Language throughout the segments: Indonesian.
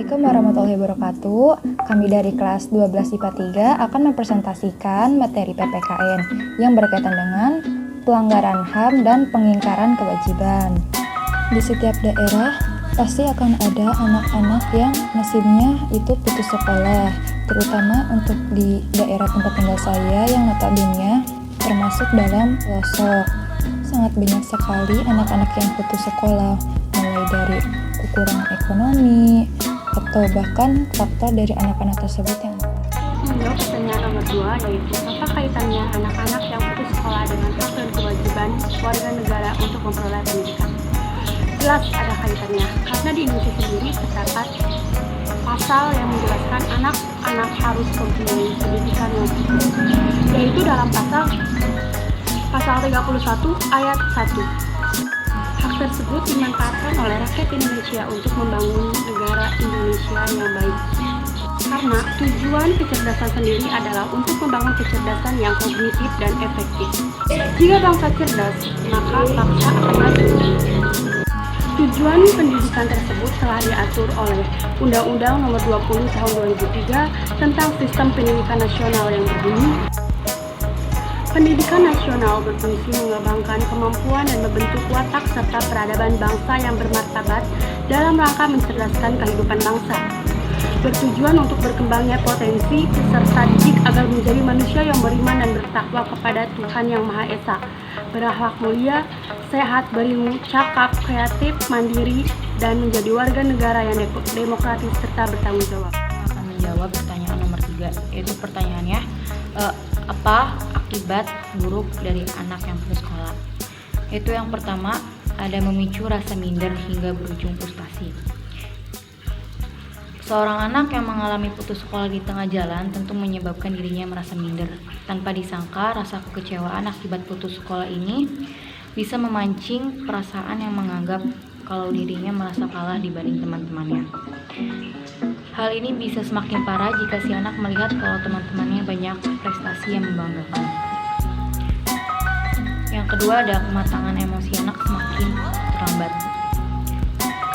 Assalamualaikum warahmatullahi wabarakatuh. Kami dari kelas 12 IPA 3 akan mempresentasikan materi PPKN yang berkaitan dengan pelanggaran HAM dan pengingkaran kewajiban. Di setiap daerah pasti akan ada anak-anak yang nasibnya itu putus sekolah, terutama untuk di daerah tempat tinggal saya yang notabene termasuk dalam pelosok. Sangat banyak sekali anak-anak yang putus sekolah, mulai dari kekurangan ekonomi atau bahkan faktor dari anak-anak tersebut yang Menjawab pertanyaan nomor 2, yaitu apa kaitannya anak-anak yang putus sekolah dengan hak dan kewajiban warga negara untuk memperoleh pendidikan? Jelas ada kaitannya, karena di Indonesia sendiri terdapat pasal yang menjelaskan anak-anak harus mempunyai pendidikan yang cukup, yaitu dalam pasal 31 ayat 1. Hak tersebut dimanfaatkan oleh rakyat Indonesia untuk membangun negara Indonesia yang baik. Karena tujuan kecerdasan sendiri adalah untuk membangun kecerdasan yang kognitif dan efektif. Jika bangsa cerdas, maka bangsa akan maju. Tujuan pendidikan tersebut telah diatur oleh Undang-Undang Nomor 20 Tahun 2003 tentang Sistem Pendidikan Nasional yang berbunyi, pendidikan nasional berfungsi mengembangkan kemampuan dan membentuk watak serta peradaban bangsa yang bermartabat dalam rangka mencerdaskan kehidupan bangsa. Bertujuan untuk berkembangnya potensi peserta didik agar menjadi manusia yang beriman dan bertakwa kepada Tuhan Yang Maha Esa, berakhlak mulia, sehat, berilmu, cakap, kreatif, mandiri, dan menjadi warga negara yang demokratis serta bertanggung jawab. Akan menjawab pertanyaan nomor 3, yaitu pertanyaannya, apa akibat buruk dari anak yang putus sekolah? Itu yang pertama, ada memicu rasa minder hingga berujung frustasi. Seorang anak yang mengalami putus sekolah di tengah jalan tentu menyebabkan dirinya merasa minder. Tanpa disangka, rasa kekecewaan akibat putus sekolah ini bisa memancing perasaan yang menganggap kalau dirinya merasa kalah dibanding teman-temannya. Hal ini bisa semakin parah jika si anak melihat kalau teman-temannya banyak prestasi yang membanggakan. Yang kedua, ada kematangan emosi anak semakin terlambat.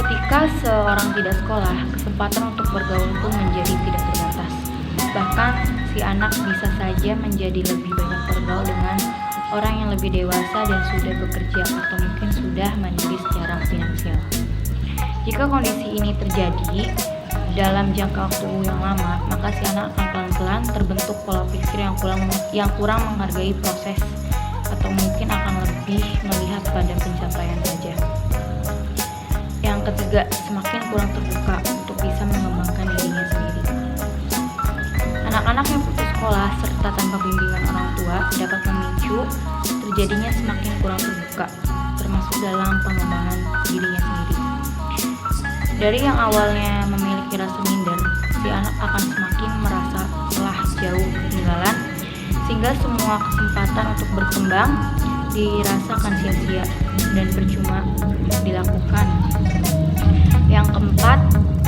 Ketika seorang tidak sekolah, kesempatan untuk bergaul pun menjadi tidak terbatas. Bahkan, si anak bisa saja menjadi lebih banyak bergaul dengan orang yang lebih dewasa dan sudah bekerja atau mungkin sudah mandiri secara finansial. Jika kondisi ini terjadi dalam jangka waktu yang lama, maka si anak akan pelan-pelan terbentuk pola pikir yang kurang menghargai proses atau mungkin akan lebih melihat pada pencapaian saja. Yang ketiga, semakin kurang terbuka untuk bisa mengembangkan dirinya sendiri. Anak-anak yang putus sekolah serta tanpa bimbingan orang tua dapat memicu terjadinya semakin kurang terbuka, termasuk dalam pengembangan dirinya sendiri. Dari yang awalnya memiliki rasa minder, si anak akan semakin merasa telah jauh ketinggalan, sehingga semua kesempatan untuk berkembang dirasakan sia-sia dan percuma dilakukan. Yang keempat,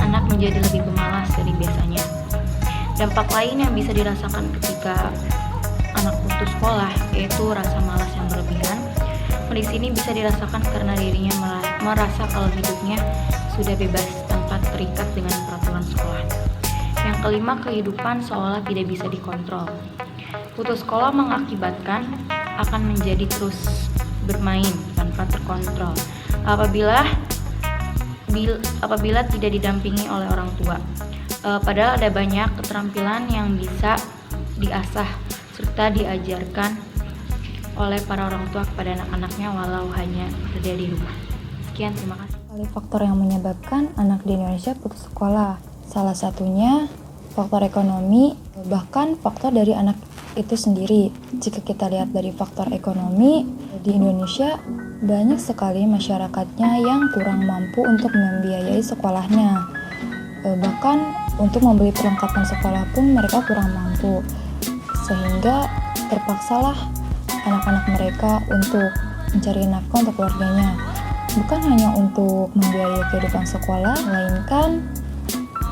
anak menjadi lebih pemalas dari biasanya. Dampak lain yang bisa dirasakan ketika anak putus sekolah yaitu rasa malas yang berlebihan. Kondisi ini bisa dirasakan karena dirinya merasa kalau hidupnya sudah bebas tanpa terikat dengan peraturan sekolah. Yang kelima, kehidupan seolah tidak bisa dikontrol. Putus sekolah mengakibatkan akan menjadi terus bermain tanpa terkontrol apabila tidak didampingi oleh orang tua. Padahal ada banyak keterampilan yang bisa diasah serta diajarkan oleh para orang tua kepada anak-anaknya walau hanya berada di rumah. Sekian, terima kasih. faktor yang menyebabkan anak di Indonesia putus sekolah. Salah satunya faktor ekonomi, bahkan faktor dari anak itu sendiri. Jika kita lihat dari faktor ekonomi, di Indonesia banyak sekali masyarakatnya yang kurang mampu untuk membiayai sekolahnya. Bahkan untuk membeli perlengkapan sekolah pun mereka kurang mampu. Sehingga terpaksalah anak-anak mereka untuk mencari nafkah untuk keluarganya. Bukan hanya untuk membiayai kehidupan sekolah, melainkan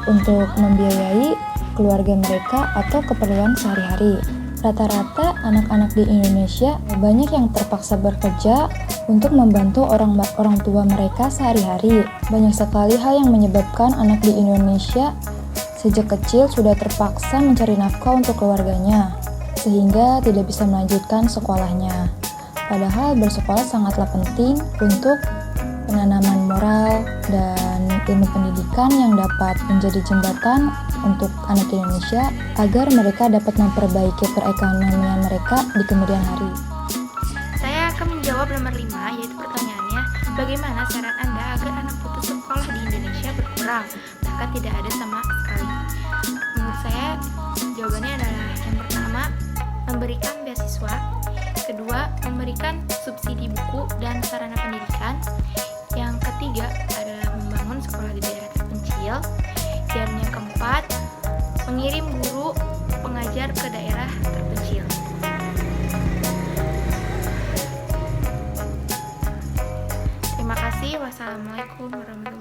untuk membiayai keluarga mereka atau keperluan sehari-hari. Rata-rata anak-anak di Indonesia banyak yang terpaksa bekerja untuk membantu orang tua mereka sehari-hari. Banyak sekali hal yang menyebabkan anak di Indonesia sejak kecil sudah terpaksa mencari nafkah untuk keluarganya, sehingga tidak bisa melanjutkan sekolahnya. Padahal bersekolah sangatlah penting untuk penanaman moral dan ilmu pendidikan yang dapat menjadi jembatan untuk anak Indonesia agar mereka dapat memperbaiki perekonomian mereka di kemudian hari. Saya akan menjawab nomor 5, yaitu pertanyaannya, bagaimana saran Anda agar anak putus sekolah di Indonesia berkurang, bahkan tidak ada sama sekali? Menurut saya, jawabannya adalah yang pertama, memberikan beasiswa, kedua, memberikan subsidi buku dan sarana pendidikan, yang ketiga adalah membangun sekolah di daerah terpencil, dan yang keempat, mengirim guru pengajar ke daerah terpencil. Terima kasih. Wassalamualaikum warahmatullahi wabarakatuh.